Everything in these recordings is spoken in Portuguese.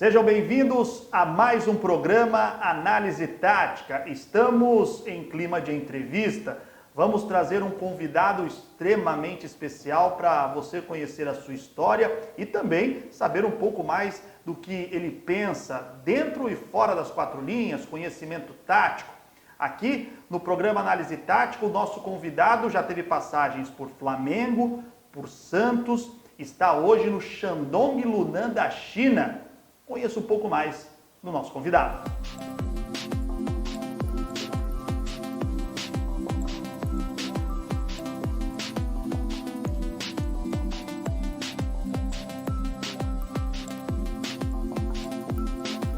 Sejam bem-vindos a mais um programa Análise Tática. Estamos em clima de entrevista. Vamos trazer um convidado extremamente especial para você conhecer a sua história e também saber um pouco mais do que ele pensa dentro e fora das quatro linhas, conhecimento tático. Aqui no programa Análise Tática, o nosso convidado já teve passagens por Flamengo, por Santos, está hoje no Shandong Luneng da China. Conheça um pouco mais do nosso convidado.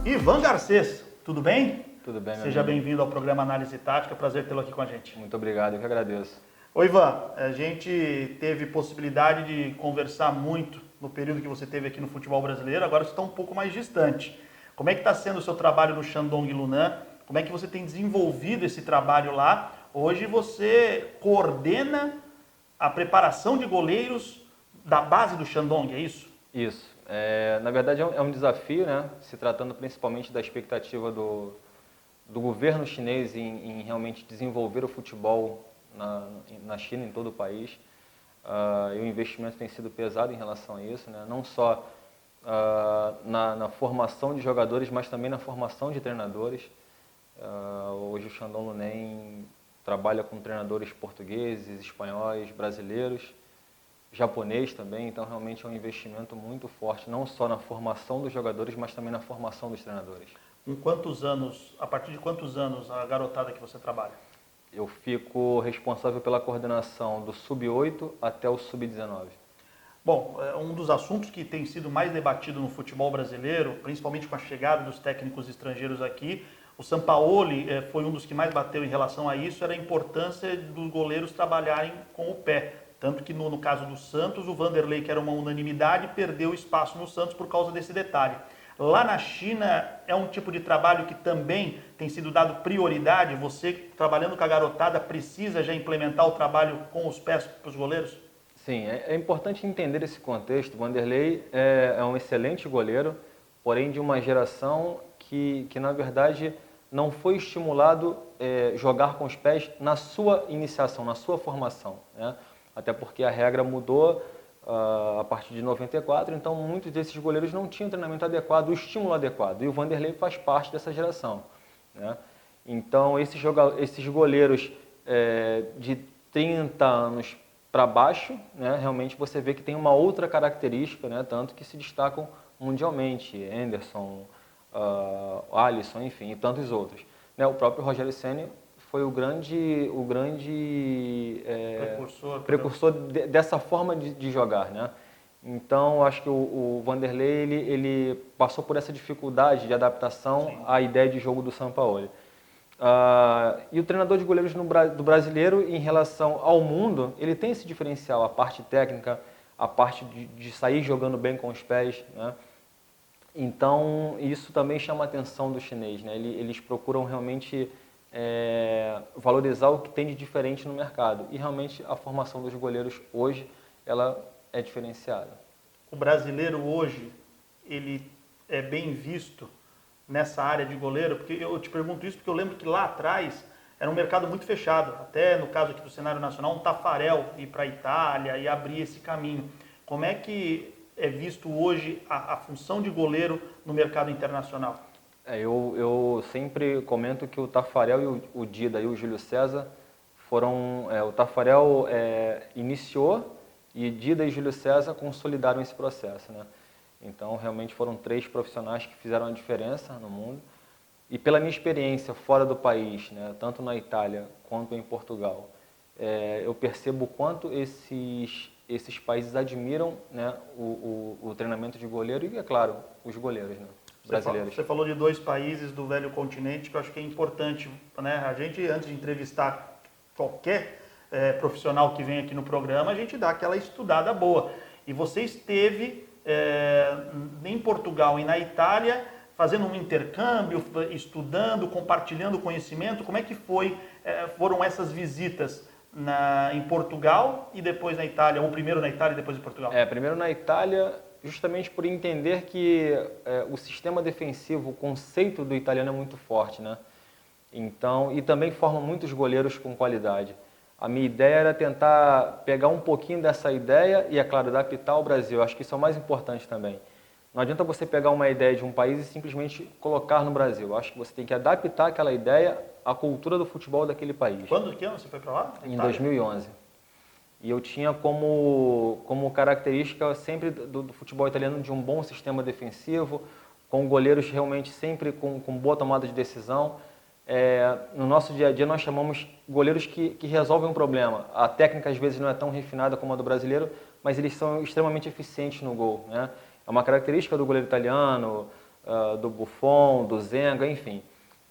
Ivan Garcês, tudo bem? Tudo bem, meu Seja amigo. bem-vindo ao programa Análise Tática, prazer tê-lo aqui com a gente. Muito obrigado, eu que agradeço. Ô Ivan, a gente teve possibilidade de conversar muito no período que você teve aqui no futebol brasileiro, agora você está um pouco mais distante. Como é que está sendo o seu trabalho no Shandong Luneng? Como é que você tem desenvolvido esse trabalho lá? Hoje você coordena a preparação de goleiros da base do Shandong, é isso? Isso. Na verdade é um desafio, né? Se tratando principalmente da expectativa do governo chinês em realmente desenvolver o futebol na China, em todo o país. E o investimento tem sido pesado em relação a isso, né? Não só na formação de jogadores, mas também na formação de treinadores. Hoje o Shandong Luneng trabalha com treinadores portugueses, espanhóis, brasileiros, japonês também, então realmente é um investimento muito forte, não só na formação dos jogadores, mas também na formação dos treinadores. Com quantos anos, a partir de quantos anos a garotada que você trabalha? Eu fico responsável pela coordenação do Sub-8 até o Sub-19. Bom, um dos assuntos que tem sido mais debatido no futebol brasileiro, principalmente com a chegada dos técnicos estrangeiros aqui, o Sampaoli foi um dos que mais bateu em relação a isso, era a importância dos goleiros trabalharem com o pé. Tanto que no caso do Santos, o Vanderlei, que era uma unanimidade, perdeu espaço no Santos por causa desse detalhe. Lá na China é um tipo de trabalho que também tem sido dado prioridade? Você, trabalhando com a garotada, precisa já implementar o trabalho com os pés para os goleiros? Sim, é importante entender esse contexto. O Vanderlei é um excelente goleiro, porém de uma geração que na verdade não foi estimulado jogar com os pés na sua iniciação, na sua formação, né? Até porque a regra mudou a partir de 94, então muitos desses goleiros não tinham treinamento adequado, o estímulo adequado, e o Vanderlei faz parte dessa geração, né? Então esses goleiros de 30 anos para baixo, né, realmente você vê que tem uma outra característica, né, tanto que se destacam mundialmente, Henderson, Alisson, enfim, e tantos outros, né? O próprio Rogério Ceni foi o grande precursor dessa forma de jogar, né? Então, acho que o Vanderlei ele passou por essa dificuldade de adaptação Sim. à ideia de jogo do Sampaoli. E o treinador de goleiros do brasileiro, em relação ao mundo, ele tem esse diferencial, a parte técnica, a parte de sair jogando bem com os pés, né? Então, isso também chama a atenção do chinês, né? Eles procuram realmente valorizar o que tem de diferente no mercado. E realmente a formação dos goleiros hoje, ela é diferenciada. O brasileiro hoje, ele é bem visto nessa área de goleiro? Porque eu te pergunto isso porque eu lembro que lá atrás era um mercado muito fechado. Até no caso aqui do cenário nacional, um Taffarel ir para a Itália e abrir esse caminho. Como é que é visto hoje a função de goleiro no mercado internacional? Eu sempre comento que o Taffarel e o Dida e o Júlio César foram... o Taffarel iniciou e Dida e Júlio César consolidaram esse processo, né? Então, realmente foram três profissionais que fizeram a diferença no mundo. E pela minha experiência fora do país, né, tanto na Itália quanto em Portugal, eu percebo o quanto esses países admiram, né, o treinamento de goleiro e, é claro, os goleiros, né? Brasileiros. Você falou de dois países do velho continente que eu acho que é importante, né? A gente, antes de entrevistar qualquer profissional que vem aqui no programa, a gente dá aquela estudada boa. E você esteve em Portugal e na Itália fazendo um intercâmbio, estudando, compartilhando conhecimento. Como é que foram essas visitas em Portugal e depois na Itália? Ou primeiro na Itália e depois em Portugal? Primeiro na Itália, justamente por entender que o sistema defensivo, o conceito do italiano é muito forte, né? Então, e também forma muitos goleiros com qualidade. A minha ideia era tentar pegar um pouquinho dessa ideia e, é claro, adaptar ao Brasil. Acho que isso é o mais importante também. Não adianta você pegar uma ideia de um país e simplesmente colocar no Brasil. Acho que você tem que adaptar aquela ideia à cultura do futebol daquele país. Que ano você foi para lá? Em 2011. E eu tinha como característica sempre do futebol italiano de um bom sistema defensivo, com goleiros realmente sempre com boa tomada de decisão. No nosso dia a dia nós chamamos goleiros que resolvem um problema. A técnica às vezes não é tão refinada como a do brasileiro, mas eles são extremamente eficientes no gol, né? É uma característica do goleiro italiano, do Buffon, do Zenga, enfim.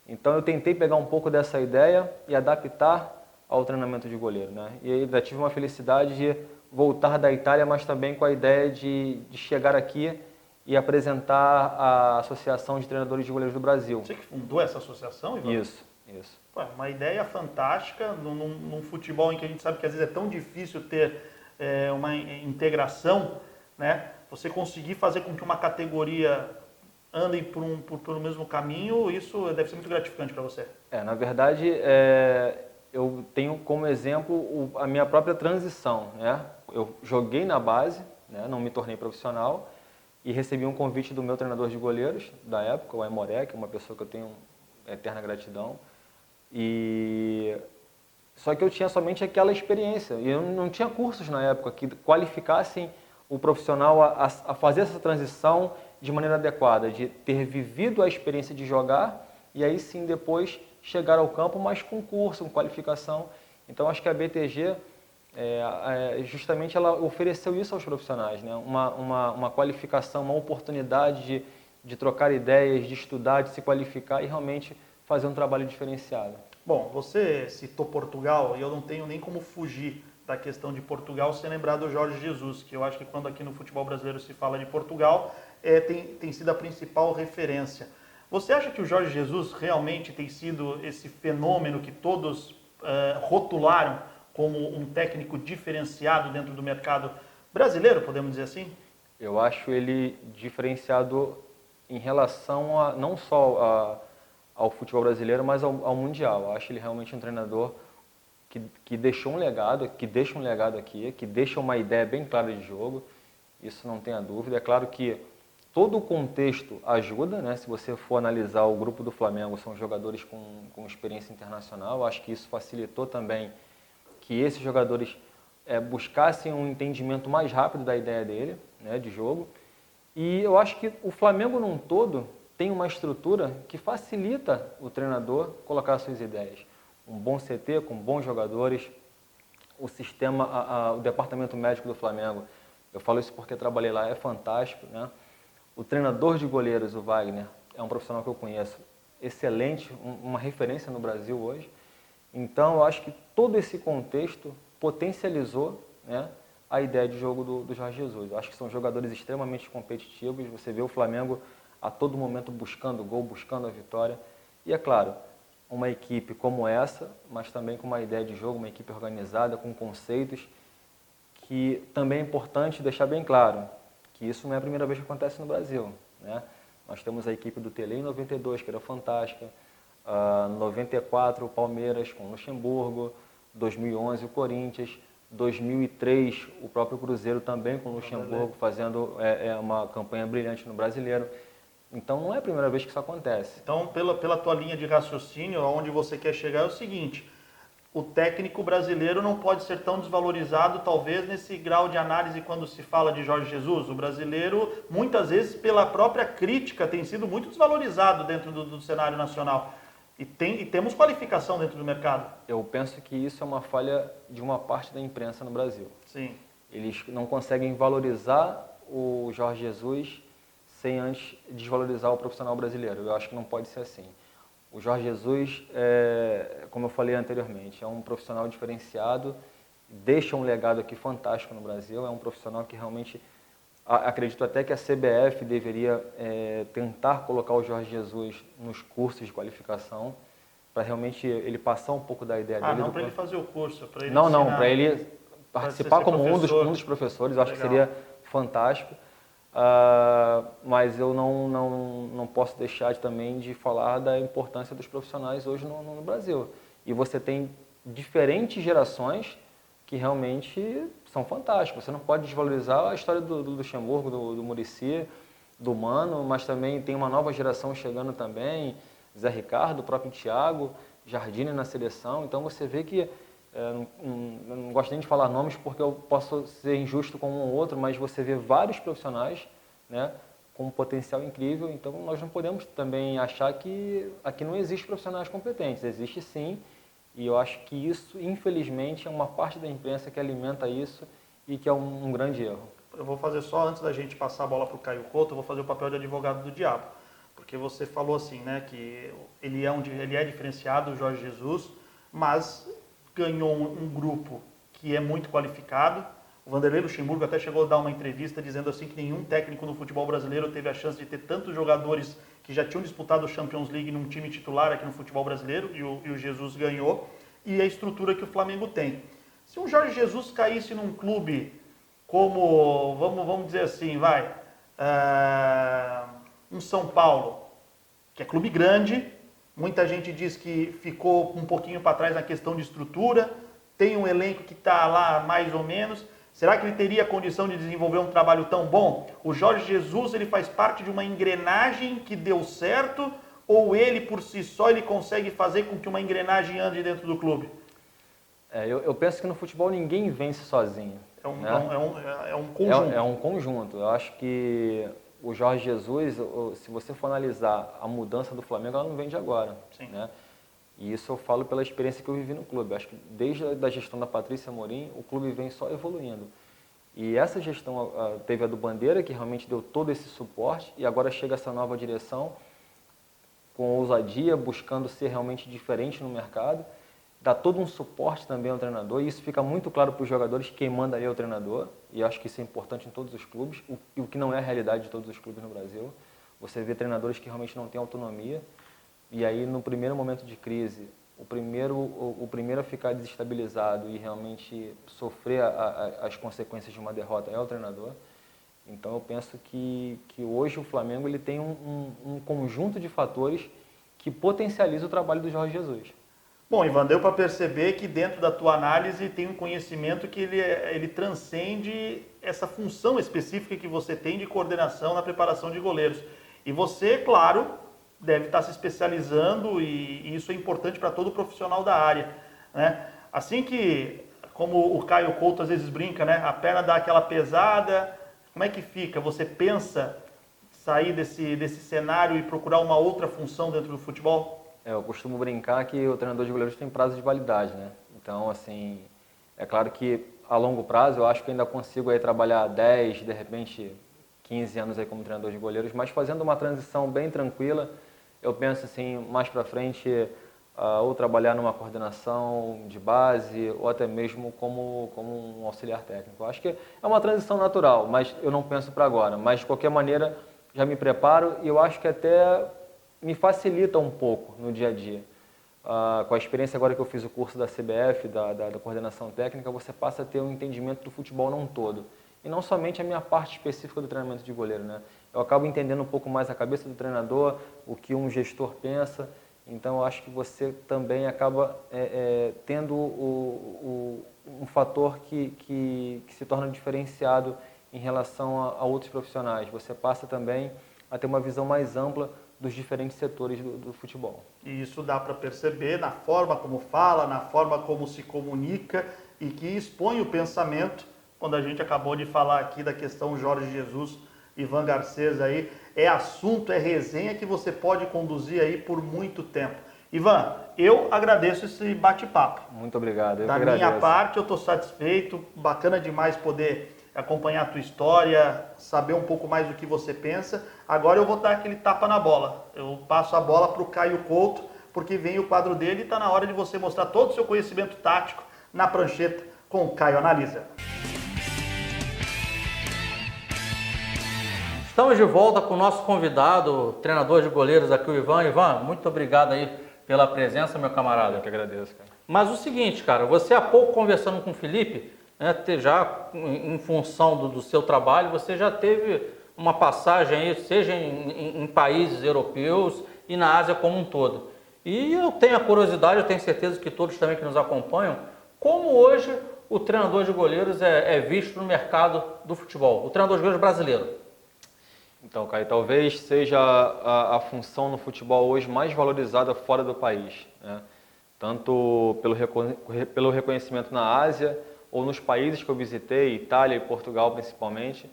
Então eu tentei pegar um pouco dessa ideia e adaptar ao treinamento de goleiro, né? E ainda tive uma felicidade de voltar da Itália, mas também com a ideia de chegar aqui e apresentar a Associação de Treinadores de Goleiros do Brasil. Você que fundou essa associação, Ivan? Isso. Ué, uma ideia fantástica num futebol em que a gente sabe que às vezes é tão difícil ter uma integração, né? Você conseguir fazer com que uma categoria ande pelo mesmo caminho, isso deve ser muito gratificante para você. Na verdade, eu tenho como exemplo a minha própria transição, né? Eu joguei na base, né? Não me tornei profissional, e recebi um convite do meu treinador de goleiros da época, o Aimoré, que é uma pessoa que eu tenho eterna gratidão. Só que eu tinha somente aquela experiência, e eu não tinha cursos na época que qualificassem o profissional a fazer essa transição de maneira adequada, de ter vivido a experiência de jogar e aí sim depois chegar ao campo, mas com curso, com qualificação. Então acho que a BTG, justamente ela ofereceu isso aos profissionais, né? Uma qualificação, uma oportunidade de trocar ideias, de estudar, de se qualificar e realmente fazer um trabalho diferenciado. Bom, você citou Portugal e eu não tenho nem como fugir da questão de Portugal sem lembrar do Jorge Jesus, que eu acho que quando aqui no futebol brasileiro se fala de Portugal, tem sido a principal referência. Você acha que o Jorge Jesus realmente tem sido esse fenômeno que todos rotularam como um técnico diferenciado dentro do mercado brasileiro, podemos dizer assim? Eu acho ele diferenciado em relação não só ao futebol brasileiro, mas ao mundial. Eu acho ele realmente um treinador que deixou um legado, que deixa um legado aqui, que deixa uma ideia bem clara de jogo, isso não tenha dúvida. É claro que todo o contexto ajuda, né? Se você for analisar o grupo do Flamengo, são jogadores com experiência internacional, eu acho que isso facilitou também que esses jogadores buscassem um entendimento mais rápido da ideia dele, né, de jogo. E eu acho que o Flamengo num todo tem uma estrutura que facilita o treinador colocar suas ideias. Um bom CT com bons jogadores, o sistema, o departamento médico do Flamengo, eu falo isso porque trabalhei lá, é fantástico, né? O treinador de goleiros, o Wagner, é um profissional que eu conheço, excelente, uma referência no Brasil hoje. Então, eu acho que todo esse contexto potencializou, né, a ideia de jogo do Jorge Jesus. Eu acho que são jogadores extremamente competitivos, você vê o Flamengo a todo momento buscando o gol, buscando a vitória. E é claro, uma equipe como essa, mas também com uma ideia de jogo, uma equipe organizada, com conceitos, que também é importante deixar bem claro que isso não é a primeira vez que acontece no Brasil, né? Nós temos a equipe do Tele em 92, que era fantástica, 94 o Palmeiras com o Luxemburgo, 2011 o Corinthians, 2003 o próprio Cruzeiro também com o Luxemburgo, fazendo uma campanha brilhante no Brasileiro. Então não é a primeira vez que isso acontece. Então, pela tua linha de raciocínio, aonde você quer chegar é o seguinte: o técnico brasileiro não pode ser tão desvalorizado, talvez, nesse grau de análise quando se fala de Jorge Jesus. O brasileiro, muitas vezes, pela própria crítica, tem sido muito desvalorizado dentro do cenário nacional. E temos qualificação dentro do mercado. Eu penso que isso é uma falha de uma parte da imprensa no Brasil. Sim. Eles não conseguem valorizar o Jorge Jesus sem antes desvalorizar o profissional brasileiro. Eu acho que não pode ser assim. O Jorge Jesus, como eu falei anteriormente, é um profissional diferenciado, deixa um legado aqui fantástico no Brasil, é um profissional que realmente, acredito até que a CBF deveria tentar colocar o Jorge Jesus nos cursos de qualificação, para realmente ele passar um pouco da ideia dele. Não para ele fazer o curso, para ele Não, para ele participar como um dos professores, eu acho que seria fantástico. mas eu não posso deixar também de falar da importância dos profissionais hoje no Brasil. E você tem diferentes gerações que realmente são fantásticas. Você não pode desvalorizar a história do Luxemburgo, do Muricy, do Mano, mas também tem uma nova geração chegando também, Zé Ricardo, o próprio Thiago, Jardine na seleção. Então você vê que, não gosto nem de falar nomes porque eu posso ser injusto com um ou outro, mas você vê vários profissionais, né, com um potencial incrível. Então nós não podemos também achar que aqui não existe profissionais competentes. Existe sim, e eu acho que isso, infelizmente, é uma parte da imprensa que alimenta isso e que é um grande erro. Eu vou fazer só, antes da gente passar a bola para o Caio Couto, eu vou fazer o papel de advogado do diabo. Porque você falou assim, né, que ele é diferenciado, o Jorge Jesus, mas ganhou um grupo que é muito qualificado. O Vanderlei Luxemburgo até chegou a dar uma entrevista dizendo assim que nenhum técnico no futebol brasileiro teve a chance de ter tantos jogadores que já tinham disputado o Champions League num time titular aqui no futebol brasileiro, e o Jesus ganhou, e a estrutura que o Flamengo tem. Se um Jorge Jesus caísse num clube como, vamos dizer assim, um São Paulo, que é clube grande, muita gente diz que ficou um pouquinho para trás na questão de estrutura, tem um elenco que está lá mais ou menos, será que ele teria condição de desenvolver um trabalho tão bom? O Jorge Jesus, ele faz parte de uma engrenagem que deu certo, ou ele por si só ele consegue fazer com que uma engrenagem ande dentro do clube? Eu penso que no futebol ninguém vence sozinho. É um conjunto. É um conjunto. Eu acho que o Jorge Jesus, se você for analisar a mudança do Flamengo, ela não vem de agora. Sim. Né? E isso eu falo pela experiência que eu vivi no clube. Eu acho que desde a gestão da Patrícia Amorim, o clube vem só evoluindo. E essa gestão, teve a do Bandeira, que realmente deu todo esse suporte, e agora chega essa nova direção, com ousadia, buscando ser realmente diferente no mercado, dá todo um suporte também ao treinador, e isso fica muito claro para os jogadores, quem manda aí é o treinador, e eu acho que isso é importante em todos os clubes, o que não é a realidade de todos os clubes no Brasil. Você vê treinadores que realmente não têm autonomia, e aí no primeiro momento de crise, o primeiro a ficar desestabilizado e realmente sofrer as consequências de uma derrota é o treinador. Então eu penso que hoje o Flamengo ele tem um conjunto de fatores que potencializa o trabalho do Jorge Jesus. Bom, Ivan, deu para perceber que dentro da tua análise tem um conhecimento que ele transcende essa função específica que você tem de coordenação na preparação de goleiros. E você, claro, deve estar se especializando e isso é importante para todo profissional da área, né? Assim que, como o Caio Couto às vezes brinca, né? A perna dá aquela pesada, como é que fica? Você pensa sair desse cenário e procurar uma outra função dentro do futebol? Eu costumo brincar que o treinador de goleiros tem prazo de validade, né? Então, assim, é claro que a longo prazo eu acho que ainda consigo aí trabalhar 10, de repente 15 anos aí como treinador de goleiros, mas fazendo uma transição bem tranquila, eu penso assim, mais para frente, ou trabalhar numa coordenação de base, ou até mesmo como um auxiliar técnico. Eu acho que é uma transição natural, mas eu não penso para agora. Mas, de qualquer maneira, já me preparo e eu acho que até me facilita um pouco no dia a dia. Com a experiência agora que eu fiz o curso da CBF, da coordenação técnica, você passa a ter um entendimento do futebol não todo. E não somente a minha parte específica do treinamento de goleiro, né? Eu acabo entendendo um pouco mais a cabeça do treinador, o que um gestor pensa. Então, eu acho que você também acaba tendo um fator que se torna diferenciado em relação a outros profissionais. Você passa também a ter uma visão mais ampla dos diferentes setores do futebol. E isso dá para perceber na forma como fala, na forma como se comunica e que expõe o pensamento. Quando a gente acabou de falar aqui da questão Jorge Jesus, Ivan Garcês aí, é assunto, é resenha que você pode conduzir aí por muito tempo. Ivan, eu agradeço esse bate-papo. Muito obrigado. Eu da minha parte, eu estou satisfeito, bacana demais poder acompanhar a tua história, saber um pouco mais do que você pensa. Agora eu vou dar aquele tapa na bola. Eu passo a bola para o Caio Couto, porque vem o quadro dele e está na hora de você mostrar todo o seu conhecimento tático na prancheta com o Caio Analisa. Estamos de volta com o nosso convidado, o treinador de goleiros aqui, o Ivan. Ivan, muito obrigado aí pela presença, meu camarada. Eu que agradeço, cara. Mas o seguinte, cara, você há pouco conversando com o Felipe, né, já em função do seu trabalho, você já teve uma passagem aí, seja em países europeus e na Ásia como um todo. E eu tenho a curiosidade, eu tenho certeza que todos também que nos acompanham, como hoje o treinador de goleiros é visto no mercado do futebol, o treinador de goleiros brasileiro. Então, Caio, talvez seja a função no futebol hoje mais valorizada fora do país, né? Tanto pelo reconhecimento na Ásia ou nos países que eu visitei, Itália e Portugal principalmente,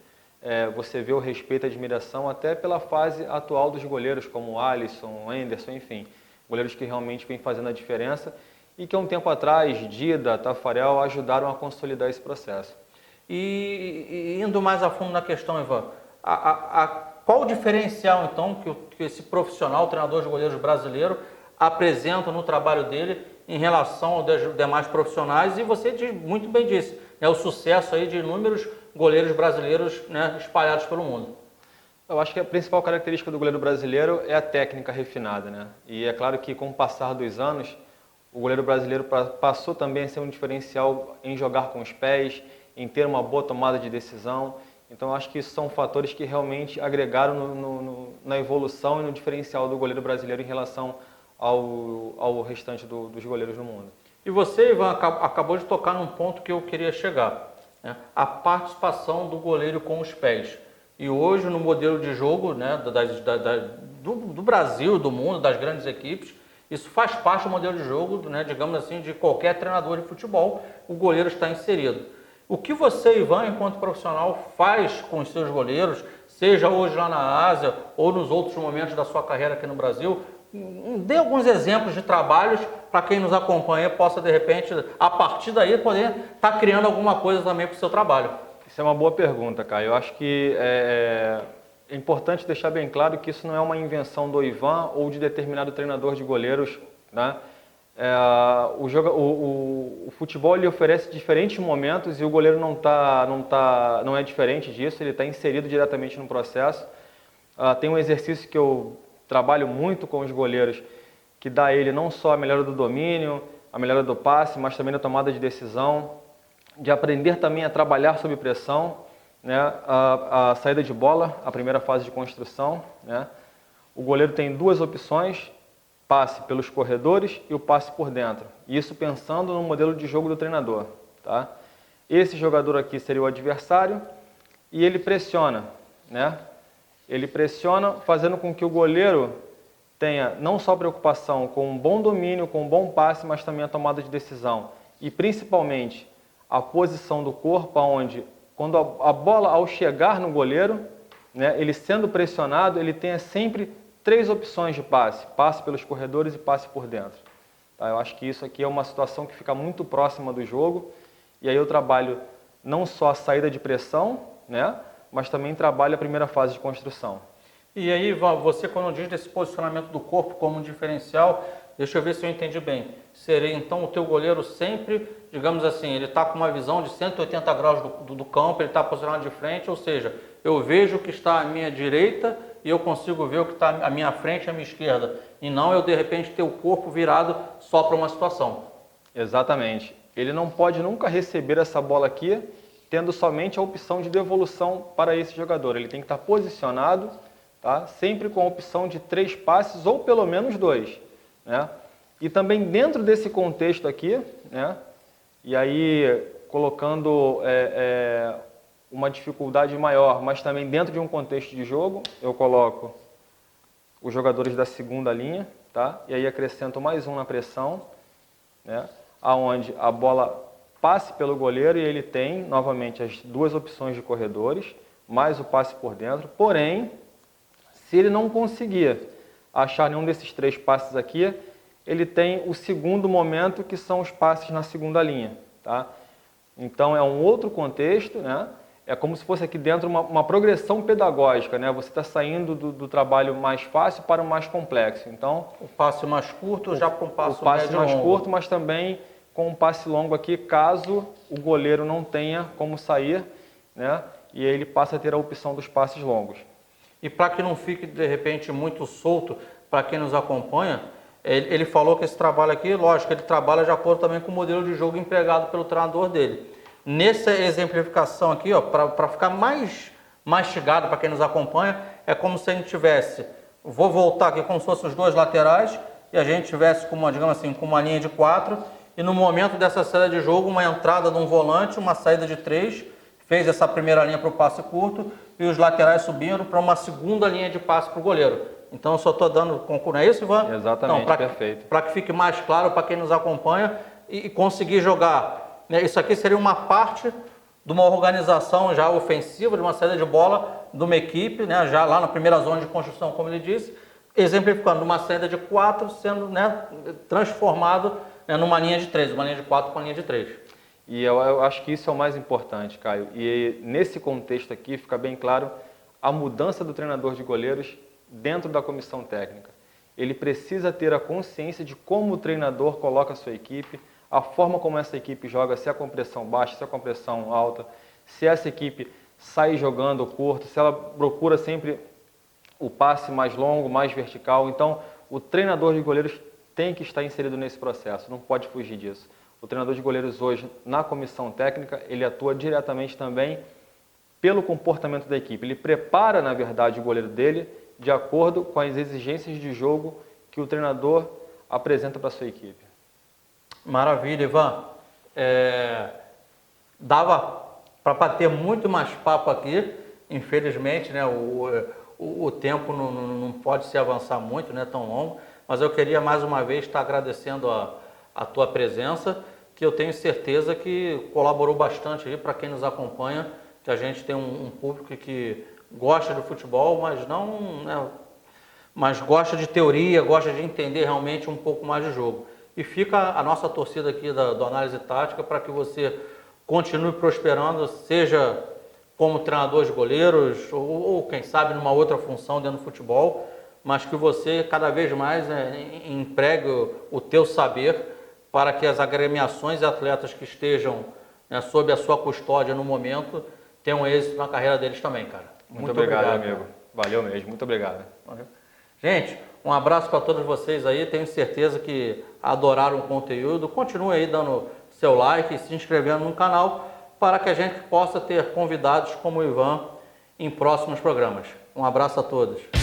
você vê o respeito e admiração até pela fase atual dos goleiros, como Alisson, Anderson, enfim, goleiros que realmente vêm fazendo a diferença e que há um tempo atrás, Dida, Tafarel, ajudaram a consolidar esse processo. E indo mais a fundo na questão, Ivan, qual o diferencial então que esse profissional, treinador de goleiros brasileiro, apresenta no trabalho dele em relação aos demais profissionais? E você muito bem disse, né, o sucesso aí de inúmeros goleiros brasileiros, né, espalhados pelo mundo. Eu acho que a principal característica do goleiro brasileiro é a técnica refinada, né? E é claro que com o passar dos anos, o goleiro brasileiro passou também a ser um diferencial em jogar com os pés, em ter uma boa tomada de decisão. Então, eu acho que isso são fatores que realmente agregaram na evolução e no diferencial do goleiro brasileiro em relação ao restante dos goleiros do mundo. E você, Ivan, acabou de tocar num ponto que eu queria chegar, né? A participação do goleiro com os pés. E hoje, no modelo de jogo, né, do Brasil, do mundo, das grandes equipes, isso faz parte do modelo de jogo, né, digamos assim, de qualquer treinador de futebol, o goleiro está inserido. O que você, Ivan, enquanto profissional, faz com os seus goleiros, seja hoje lá na Ásia ou nos outros momentos da sua carreira aqui no Brasil? Dê alguns exemplos de trabalhos para quem nos acompanha possa, de repente, a partir daí, poder estar criando alguma coisa também para o seu trabalho. Isso é uma boa pergunta, Caio. Eu acho que é importante deixar bem claro que isso não é uma invenção do Ivan ou de determinado treinador de goleiros, né? O futebol ele oferece diferentes momentos e o goleiro não é diferente disso, ele está inserido diretamente no processo. Tem um exercício que eu trabalho muito com os goleiros, que dá a ele não só a melhora do domínio, a melhora do passe, mas também da tomada de decisão, de aprender também a trabalhar sob pressão, né? A saída de bola, a primeira fase de construção, né? O goleiro tem duas opções, passe pelos corredores e o passe por dentro. Isso pensando no modelo de jogo do treinador, tá? Esse jogador aqui seria o adversário e ele pressiona, né? Ele pressiona fazendo com que o goleiro tenha não só preocupação com um bom domínio, com um bom passe, mas também a tomada de decisão. E principalmente a posição do corpo, onde quando a bola ao chegar no goleiro, né, ele sendo pressionado, ele tenha sempre três opções de passe: passe pelos corredores e passe por dentro. Tá? Eu acho que isso aqui é uma situação que fica muito próxima do jogo, e aí eu trabalho não só a saída de pressão, né, mas também trabalho a primeira fase de construção. E aí, você quando diz desse posicionamento do corpo como um diferencial, deixa eu ver se eu entendi bem. Seria então o teu goleiro sempre, digamos assim, ele está com uma visão de 180 graus do campo, ele está posicionado de frente, ou seja, eu vejo o que está à minha direita e eu consigo ver o que está à minha frente e à minha esquerda. E não eu, de repente, ter o corpo virado só para uma situação. Exatamente. Ele não pode nunca receber essa bola aqui, tendo somente a opção de devolução para esse jogador. Ele tem que estar posicionado, tá? Sempre com a opção de 3 passes ou pelo menos 2. Né? E também dentro desse contexto aqui, né? E aí colocando uma dificuldade maior, mas também dentro de um contexto de jogo, eu coloco os jogadores da segunda linha, tá? E aí acrescento mais um na pressão, né? Aonde a bola passe pelo goleiro e ele tem novamente as 2 opções de corredores, mais o passe por dentro. Porém, se ele não conseguir achar nenhum desses 3 passes aqui, ele tem o segundo momento, que são os passes na segunda linha, tá? Então é um outro contexto, né? É como se fosse aqui dentro uma progressão pedagógica, né? Você está saindo do trabalho mais fácil para o mais complexo. Então, o passe mais curto já para um passe mais curto, mas também com um passe longo aqui, caso o goleiro não tenha como sair, né? E ele passa a ter a opção dos passes longos. E para que não fique, de repente, muito solto para quem nos acompanha, ele falou que esse trabalho aqui, lógico, ele trabalha de acordo também com o modelo de jogo empregado pelo treinador dele. Nessa exemplificação aqui, para ficar mais mastigado para quem nos acompanha. É como se a gente tivesse, vou voltar aqui como se fossem os dois laterais, e a gente tivesse com uma, digamos assim, com uma linha de 4, e no momento dessa saída de jogo, uma entrada de um volante, uma saída de 3, fez essa primeira linha para o passe curto, e os laterais subiram para uma segunda linha de passe para o goleiro. Então eu só estou dando, não é isso, Ivan? Exatamente, perfeito. Para que fique mais claro para quem nos acompanha e conseguir jogar. Isso aqui seria uma parte de uma organização já ofensiva, de uma saída de bola de uma equipe, né, já lá na primeira zona de construção, como ele disse, exemplificando uma saída de 4 sendo, né, transformado, né, numa linha de 3, uma linha de 4 com uma linha de 3. E eu acho que isso é o mais importante, Caio. E nesse contexto aqui fica bem claro a mudança do treinador de goleiros dentro da comissão técnica. Ele precisa ter a consciência de como o treinador coloca a sua equipe, a forma como essa equipe joga, se é com pressão baixa, se é com pressão alta, se essa equipe sai jogando curto, se ela procura sempre o passe mais longo, mais vertical. Então, o treinador de goleiros tem que estar inserido nesse processo, não pode fugir disso. O treinador de goleiros hoje, na comissão técnica, ele atua diretamente também pelo comportamento da equipe. Ele prepara, na verdade, o goleiro dele de acordo com as exigências de jogo que o treinador apresenta para a sua equipe. Maravilha, Ivan. Dava para bater muito mais papo aqui, infelizmente, né, o tempo não pode se avançar muito, né, tão longo, mas eu queria mais uma vez estar agradecendo a tua presença, que eu tenho certeza que colaborou bastante para quem nos acompanha, que a gente tem um público que gosta de futebol, mas não, né, mas gosta de teoria, gosta de entender realmente um pouco mais de jogo. E fica a nossa torcida aqui do Análise Tática para que você continue prosperando, seja como treinador de goleiros ou quem sabe numa outra função dentro do futebol, mas que você cada vez mais empregue o teu saber para que as agremiações e atletas que estejam, né, sob a sua custódia no momento tenham êxito na carreira deles também, cara. Muito obrigado, amigo. Valeu mesmo, muito obrigado. Valeu. Gente, um abraço para todos vocês aí, tenho certeza que adoraram o conteúdo. Continue aí dando seu like e se inscrevendo no canal para que a gente possa ter convidados como o Ivan em próximos programas. Um abraço a todos.